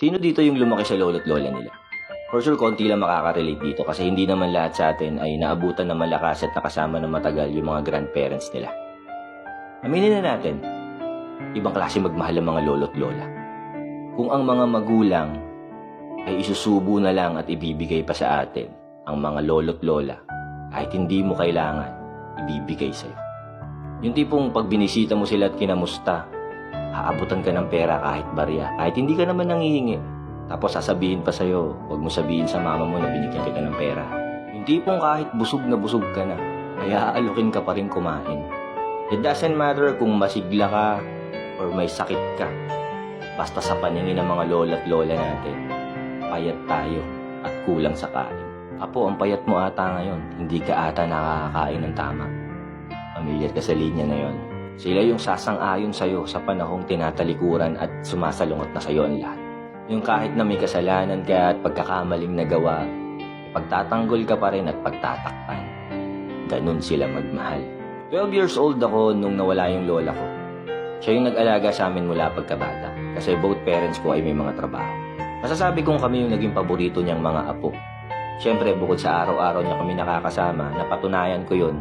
Sino dito yung lumaki sa lolo't lola nila? For sure, konti lang makaka-relate dito kasi hindi naman lahat sa atin ay naabutan ng malakas at nakasama ng matagal yung mga grandparents nila. Aminin na natin, ibang klase magmahal ang mga lolo't lola. Kung ang mga magulang ay isusubo na lang at ibibigay pa sa atin ang mga lolo't lola, kahit hindi mo kailangan, ibibigay sa'yo. Yung tipong pag binisita mo sila at kinamusta, haabutan ka ng pera kahit barya, kahit hindi ka naman nangihingi. Tapos sasabihin pa sa'yo, huwag mo sabihin sa mama mo na binigyan kita ng pera. Yung tipong kahit busog na busog ka na, ay aalukin ka pa rin kumain. It doesn't matter kung masigla ka or may sakit ka. Basta sa paningin ng mga lola't lola natin, payat tayo at kulang sa kain. Apo, ang payat mo ata ngayon, hindi ka ata nakakakain ng tama. Pamilyar ka sa linya na yon. Sila yung sasang-ayon sa'yo sa panahong tinatalikuran at sumasalungot na sa'yo ang lahat. Yung kahit na may kasalanan ka at pagkakamaling nagawa, pagtatanggol ka pa rin at pagtatakpan. Ganun sila magmahal. 12 years old ako nung nawala yung lola ko. Siya yung nag-alaga sa amin mula pagkabata kasi both parents ko ay may mga trabaho. Masasabi kong kami yung naging paborito niyang mga apo. Siyempre, bukod sa araw-araw niya kami nakakasama, napatunayan ko yun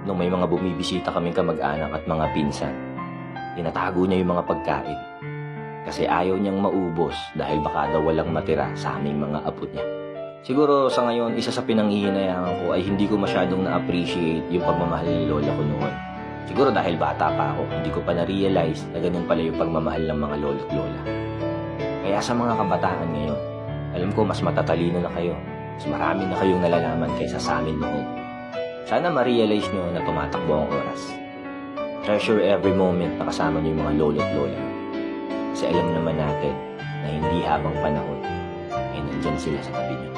nung may mga bumibisita kaming kamag-anak at mga pinsan. Tinatago niya yung mga pagkain. Kasi ayaw niyang maubos dahil baka daw walang matira sa aming mga apo niya. Siguro sa ngayon, isa sa pinanghihinayangan ko ay hindi ko masyadong na-appreciate yung pagmamahal ni lola ko noon. Siguro dahil bata pa ako, hindi ko pa na-realize na ganun pala yung pagmamahal ng mga lolo't lola. Kaya sa mga kabataan ngayon, alam ko mas matatalino na kayo. Mas marami na kayong nalalaman kaysa sa amin noon. Sana ma-realize nyo na tumatakbo ang oras. Treasure every moment na kasama nyo yung mga lolo't lola. Kasi alam naman natin na hindi habang panahon ay nandyan sila sa tabi nyo.